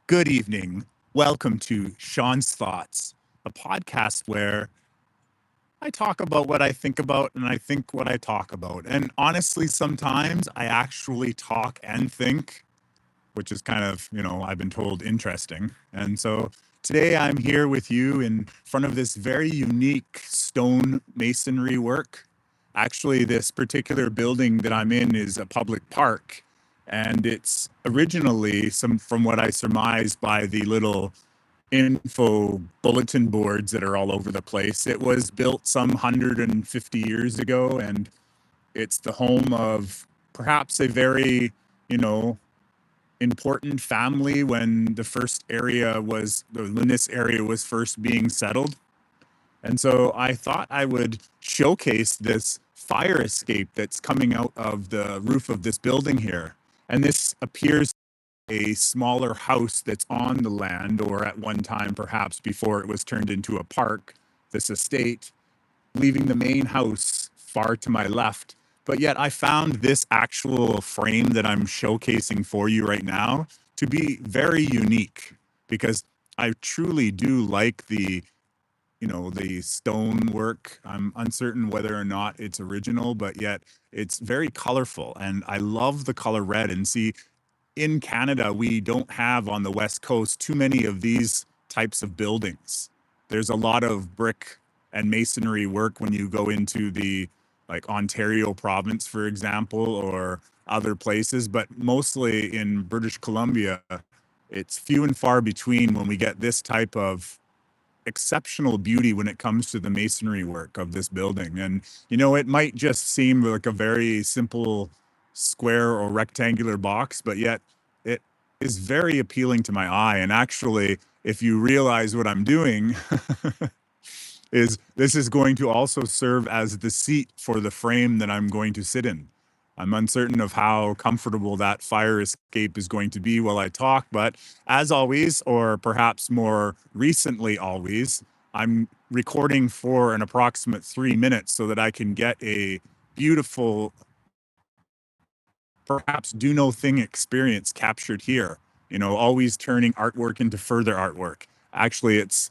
Good evening. Welcome to Sean's Thoughts, a podcast where I talk about what I think about and I think what I talk about. And honestly, sometimes I actually talk and think, which is kind of, I've been told interesting. And so today I'm here with you in front of this very unique stone masonry work. Actually, this particular building that I'm in is a public park, and it's originally some, from what I surmise by the little info bulletin boards that are all over the place. It was built some 150 years ago, and it's the home of perhaps a very, you know, important family when when this area was first being settled. And so I thought I would showcase this fire escape that's coming out of the roof of this building here. And this appears a smaller house that's on the land, or at one time, perhaps before it was turned into a park, this estate, leaving the main house far to my left. But yet I found this actual frame that I'm showcasing for you right now to be very unique, because I truly do like the stonework. I'm uncertain whether or not it's original, but yet it's very colorful. And I love the color red. And see, in Canada, we don't have on the West Coast too many of these types of buildings. There's a lot of brick and masonry work when you go into the like Ontario province, for example, or other places, but mostly in British Columbia, it's few and far between when we get this type of exceptional beauty when it comes to the masonry work of this building. And, it might just seem like a very simple square or rectangular box, but yet it is very appealing to my eye. And actually, if you realize what I'm doing, is this is going to also serve as the seat for the frame that I'm going to sit in. I'm uncertain of how comfortable that fire escape is going to be while I talk, but as always, or perhaps more recently always, I'm recording for an approximate 3 minutes so that I can get a beautiful, perhaps do no thing experience captured here. Always turning artwork into further artwork. Actually, it's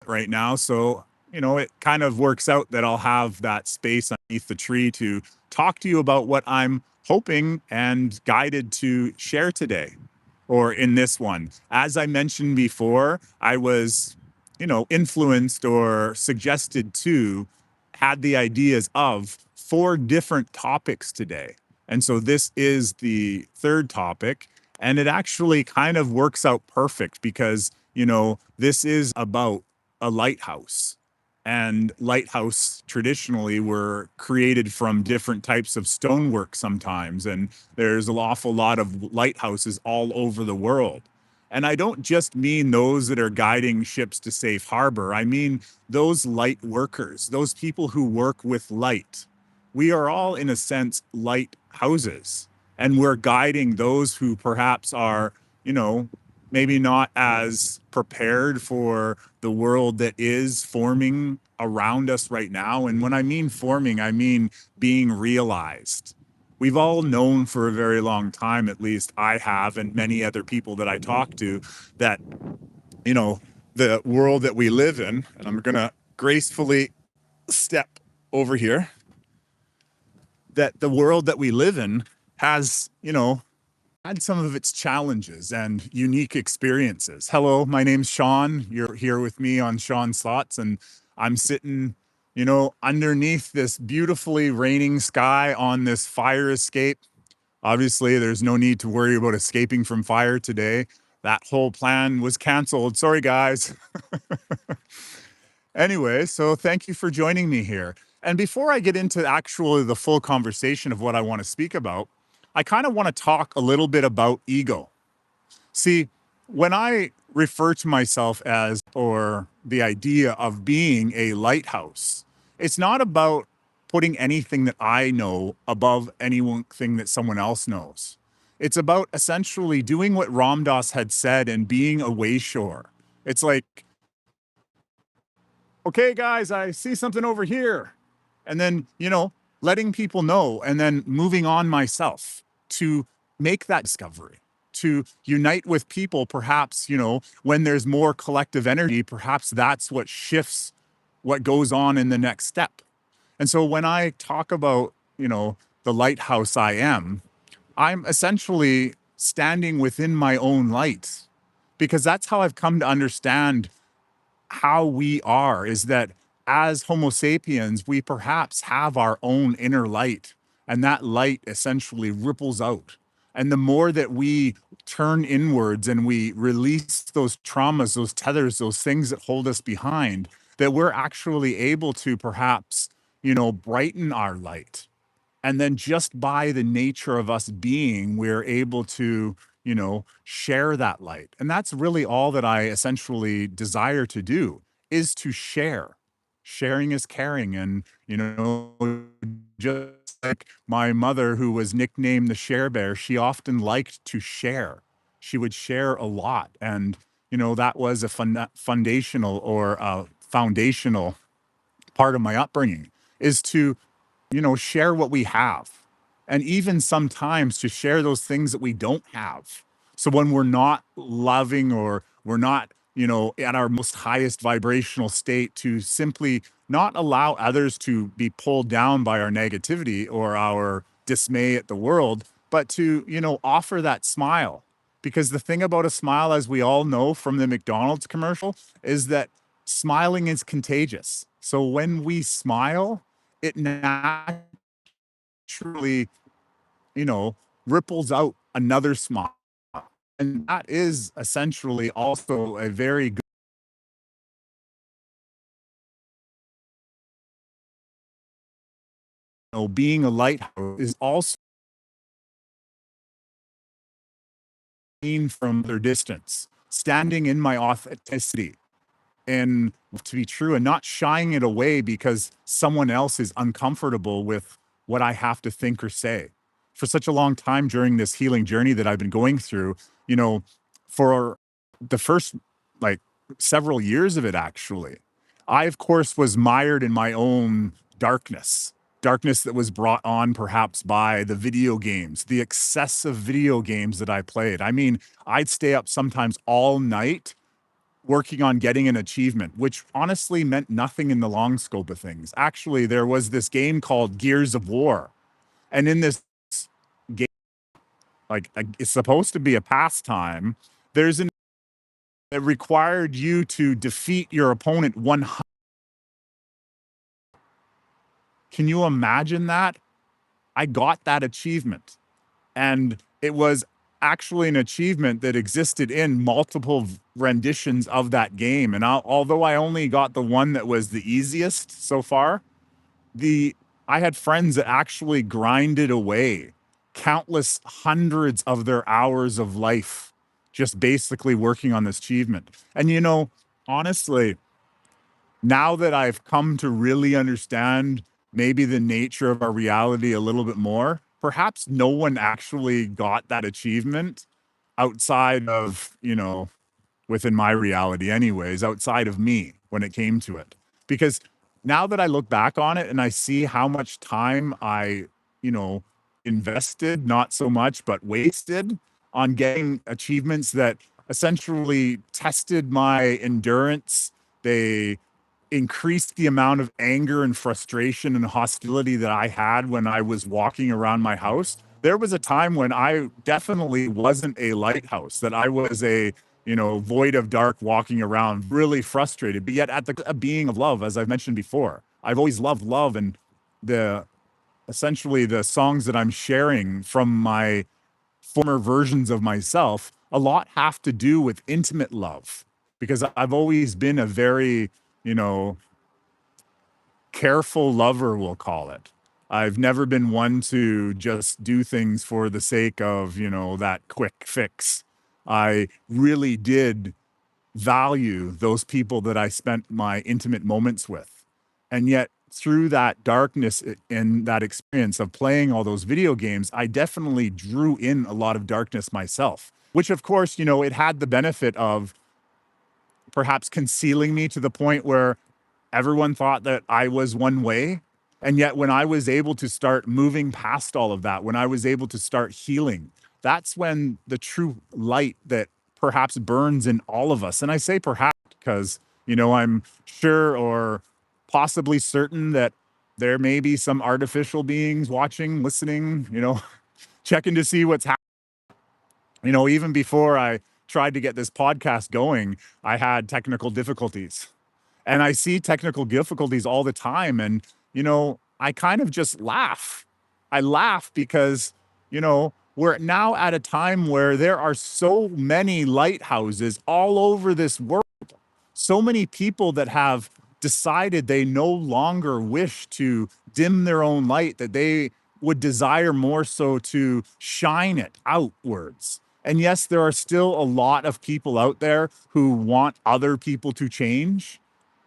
right now. So, it kind of works out that I'll have that space underneath the tree to talk to you about what I'm hoping and guided to share today, or in this one. As I mentioned before, I was, influenced or suggested to, had the ideas of 4 different topics today. And so this is the third topic. And it actually kind of works out perfect because, this is about a lighthouse. And lighthouse traditionally were created from different types of stonework sometimes. And there's an awful lot of lighthouses all over the world. And I don't just mean those that are guiding ships to safe harbor. I mean those light workers, those people who work with light. We are all, in a sense, lighthouses. And we're guiding those who perhaps are, maybe not as prepared for the world that is forming around us right now. And when I mean forming, I mean being realized. We've all known for a very long time, at least I have, and many other people that I talk to, that, the world that we live in, and I'm going to gracefully step over here, that the world that we live in has, had some of its challenges and unique experiences. Hello, my name's Sean. You're here with me on Sean's Thoughts, and I'm sitting, underneath this beautifully raining sky on this fire escape. Obviously, there's no need to worry about escaping from fire today. That whole plan was canceled. Sorry, guys. Anyway, so thank you for joining me here. And before I get into actually the full conversation of what I want to speak about, I kind of want to talk a little bit about ego. See, when I refer to myself as, or the idea of being a lighthouse, it's not about putting anything that I know above anything that someone else knows. It's about essentially doing what Ram Dass had said and being a wayshore. It's like, okay, guys, I see something over here. And then, letting people know and then moving on myself to make that discovery, to unite with people, perhaps, when there's more collective energy, perhaps that's what shifts what goes on in the next step. And so when I talk about, the lighthouse I am, I'm essentially standing within my own light, because that's how I've come to understand how we are, is that as Homo sapiens, we perhaps have our own inner light, and that light essentially ripples out. And the more that we turn inwards and we release those traumas, those tethers, those things that hold us behind, that we're actually able to perhaps, brighten our light. And then just by the nature of us being, we're able to, share that light. And that's really all that I essentially desire to do, is to share. Sharing is caring. And, just like my mother, who was nicknamed the Share Bear, she often liked to share. She would share a lot. And, that was a foundational or a foundational part of my upbringing, is to, share what we have. And even sometimes to share those things that we don't have. So when we're not loving, or we're not, at our most highest vibrational state, to simply not allow others to be pulled down by our negativity or our dismay at the world, but to, offer that smile. Because the thing about a smile, as we all know from the McDonald's commercial, is that smiling is contagious. So when we smile, it naturally, you know, ripples out another smile. And that is essentially also a very good, being a lighthouse is also seen from their distance, standing in my authenticity, and to be true, and not shying it away because someone else is uncomfortable with what I have to think or say. For such a long time during this healing journey that I've been going through, for the first, like, several years of it, actually, I, of course, was mired in my own darkness that was brought on perhaps by the video games, the excessive video games that I played. I mean, I'd stay up sometimes all night working on getting an achievement, which honestly meant nothing in the long scope of things. Actually, there was this game called Gears of War. And in this game, like, it's supposed to be a pastime, there's an that required you to defeat your opponent 100. Can you imagine that? I got that achievement. And it was actually an achievement that existed in multiple renditions of that game. And although I only got the one that was the easiest so far, the I had friends that actually grinded away countless hundreds of their hours of life just basically working on this achievement. And honestly, now that I've come to really understand maybe the nature of our reality a little bit more, perhaps no one actually got that achievement outside of, within my reality, anyways, outside of me when it came to it. Because now that I look back on it and I see how much time I, you know, invested, not so much, but wasted on getting achievements that essentially tested my endurance, they increased the amount of anger and frustration and hostility that I had when I was walking around my house. There was a time when I definitely wasn't a lighthouse, that I was a, void of dark walking around, really frustrated, but yet at the a being of love, as I've mentioned before. I've always loved love, and the essentially the songs that I'm sharing from my former versions of myself, a lot have to do with intimate love, because I've always been a very, you know, careful lover, we'll call it. I've never been one to just do things for the sake of, that quick fix. I really did value those people that I spent my intimate moments with. And yet, through that darkness and that experience of playing all those video games, I definitely drew in a lot of darkness myself, which, of course, it had the benefit of perhaps concealing me to the point where everyone thought that I was one way. And yet, when I was able to start moving past all of that, when I was able to start healing, that's when the true light that perhaps burns in all of us. And I say perhaps because, I'm sure or possibly certain that there may be some artificial beings watching, listening, checking to see what's happening. Even before I tried to get this podcast going, I had technical difficulties. And I see technical difficulties all the time. And, I kind of just laugh. I laugh because, we're now at a time where there are so many lighthouses all over this world. So many people that have decided they no longer wish to dim their own light, that they would desire more so to shine it outwards. And yes, there are still a lot of people out there who want other people to change,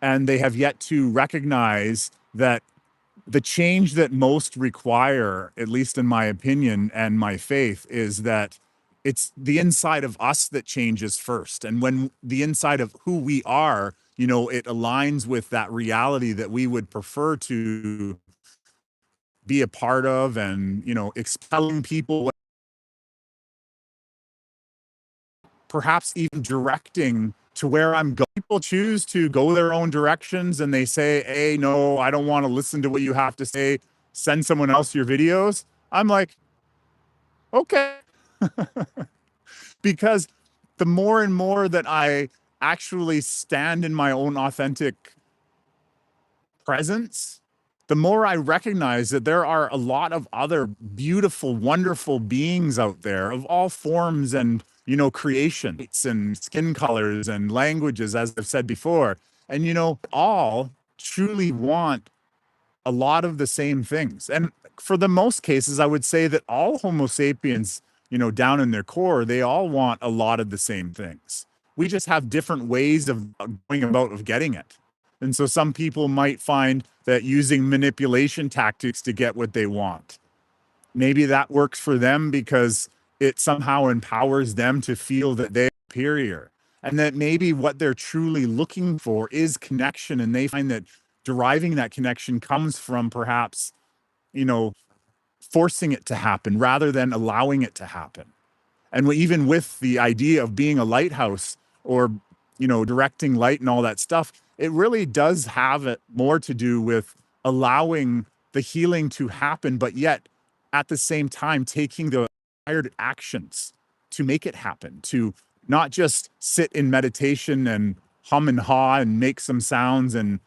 and they have yet to recognize that the change that most require, at least in my opinion and my faith, is that it's the inside of us that changes first. And when the inside of who we are, it aligns with that reality that we would prefer to be a part of, and, expelling people, perhaps even directing to where I'm going. People choose to go their own directions and they say, hey, no, I don't want to listen to what you have to say. Send someone else your videos. I'm like, okay. Because the more and more that I actually stand in my own authentic presence, the more I recognize that there are a lot of other beautiful, wonderful beings out there of all forms and, creations and skin colors and languages, as I've said before. And, all truly want a lot of the same things. And for the most cases, I would say that all Homo sapiens, down in their core, they all want a lot of the same things. We just have different ways of going about of getting it. And so some people might find that using manipulation tactics to get what they want, maybe that works for them because it somehow empowers them to feel that they're superior, and that maybe what they're truly looking for is connection, and they find that deriving that connection comes from perhaps, you know, forcing it to happen rather than allowing it to happen. And even with the idea of being a lighthouse, or, directing light and all that stuff, it really does have it more to do with allowing the healing to happen, but yet at the same time taking the required actions to make it happen, to not just sit in meditation and hum and haw and make some sounds and,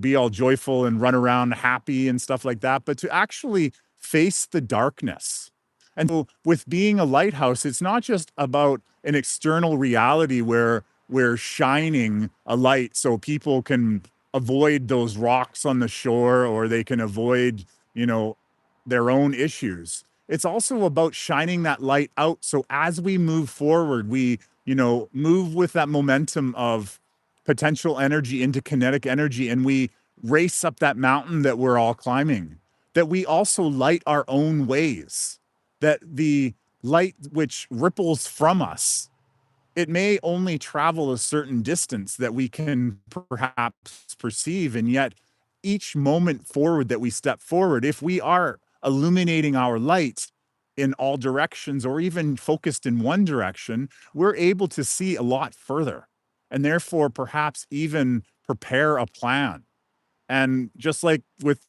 be all joyful and run around happy and stuff like that, but to actually face the darkness. And so with being a lighthouse, it's not just about an external reality where we're shining a light so people can avoid those rocks on the shore, or they can avoid, you know, their own issues. It's also about shining that light out. So as we move forward, we, move with that momentum of potential energy into kinetic energy, and we race up that mountain that we're all climbing, that we also light our own ways, that the light which ripples from us, it may only travel a certain distance that we can perhaps perceive. And yet, each moment forward that we step forward, if we are illuminating our light in all directions or even focused in one direction, we're able to see a lot further, and therefore perhaps even prepare a plan. And just like with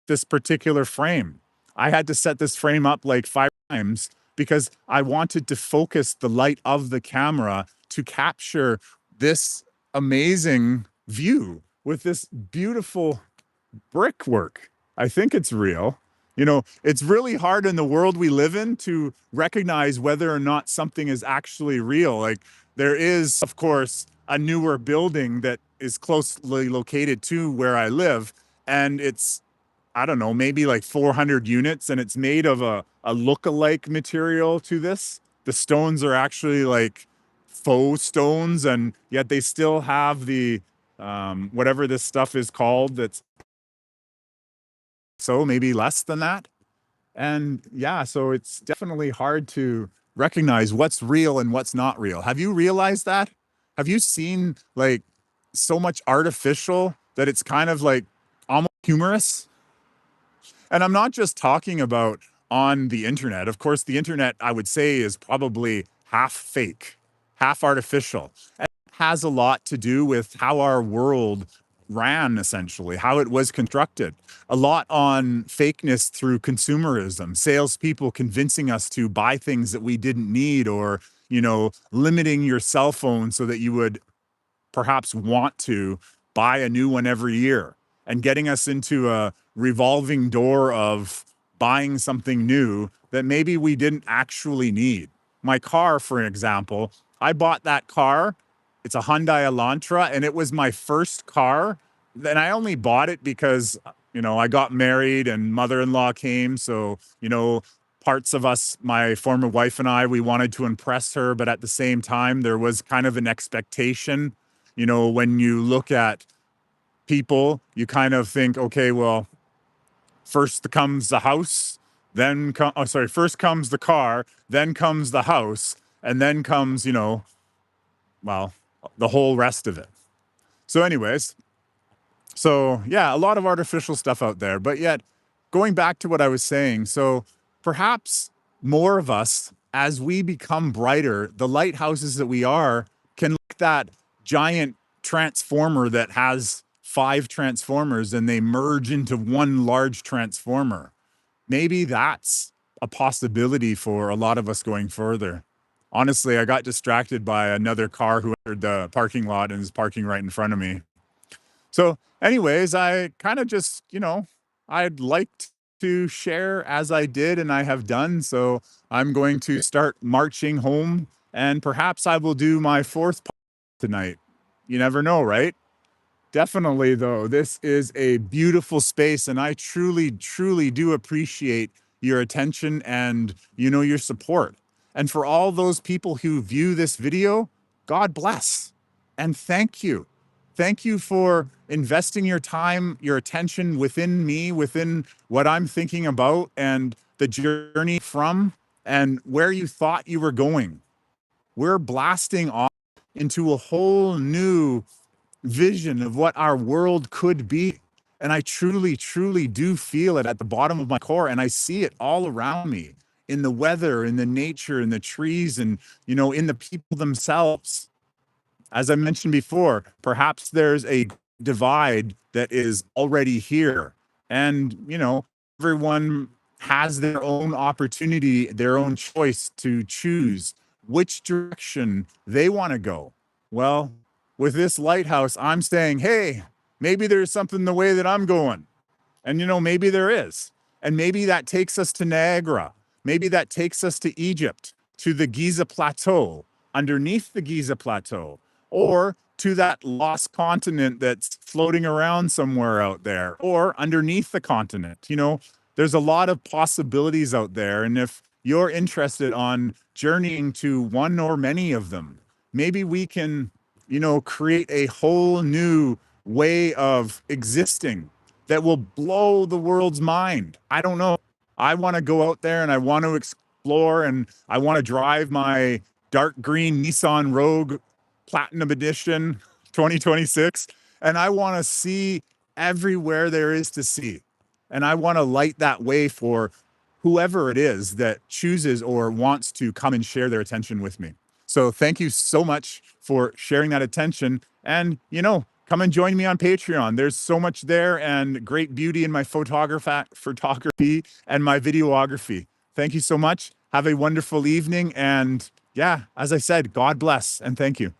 this particular frame, I had to set this frame up like 5 times because I wanted to focus the light of the camera to capture this amazing view with this beautiful brickwork. I think it's real. It's really hard in the world we live in to recognize whether or not something is actually real. Like, there is, of course, a newer building that is closely located to where I live, and it's, I don't know, maybe like 400 units, and it's made of a look-alike material to this. The stones are actually like faux stones, and yet they still have the whatever this stuff is called, that's so maybe less than that. And yeah, so it's definitely hard to recognize what's real and what's not real. Have you realized that? Have you seen like so much artificial that it's kind of like almost humorous? And I'm not just talking about on the internet. Of course, the internet, I would say, is probably half fake, half artificial, and has a lot to do with how our world ran, essentially, how it was constructed. A lot on fakeness through consumerism, salespeople convincing us to buy things that we didn't need, or, limiting your cell phone so that you would perhaps want to buy a new one every year, and getting us into a revolving door of buying something new that maybe we didn't actually need. My car, for example, I bought that car. It's a Hyundai Elantra, and it was my first car. And I only bought it because, I got married and mother-in-law came. So, parts of us, my former wife and I, we wanted to impress her. But at the same time, there was kind of an expectation. When you look at people, you kind of think, okay, well, first comes the house, first comes the car, then comes the house, and then comes, well, the whole rest of it. So anyways, yeah, a lot of artificial stuff out there, but yet going back to what I was saying, so perhaps more of us, as we become brighter, the lighthouses that we are, can look at that giant transformer that has 5 transformers and they merge into one large transformer. Maybe that's a possibility for a lot of us going further. Honestly, I got distracted by another car who entered the parking lot and is parking right in front of me. So, anyways, I kind of just, I'd like to share as I did and I have done. So, I'm going to start marching home, and perhaps I will do my 4th tonight. You never know, right? Definitely, though, this is a beautiful space, and I truly, truly do appreciate your attention and, your support. And for all those people who view this video, God bless and thank you. Thank you for investing your time, your attention within me, within what I'm thinking about, and the journey from and where you thought you were going. We're blasting off into a whole new vision of what our world could be. And I truly, truly do feel it at the bottom of my core. And I see it all around me, in the weather, in the nature, in the trees, and, in the people themselves. As I mentioned before, perhaps there's a divide that is already here. And, everyone has their own opportunity, their own choice to choose which direction they want to go. Well, with this lighthouse, I'm saying, hey, maybe there's something the way that I'm going. And, maybe there is. And maybe that takes us to Niagara. Maybe that takes us to Egypt, to the Giza Plateau, underneath the Giza Plateau, or to that lost continent that's floating around somewhere out there, or underneath the continent. There's a lot of possibilities out there. And if you're interested on journeying to one or many of them, maybe we can, create a whole new way of existing that will blow the world's mind. I don't know. I want to go out there and I want to explore, and I want to drive my dark green Nissan Rogue Platinum Edition 2026. And I want to see everywhere there is to see. And I want to light that way for whoever it is that chooses or wants to come and share their attention with me. So thank you so much for sharing that attention. And, come and join me on Patreon. There's so much there, and great beauty in my photography and my videography. Thank you so much. Have a wonderful evening. And yeah, as I said, God bless and thank you.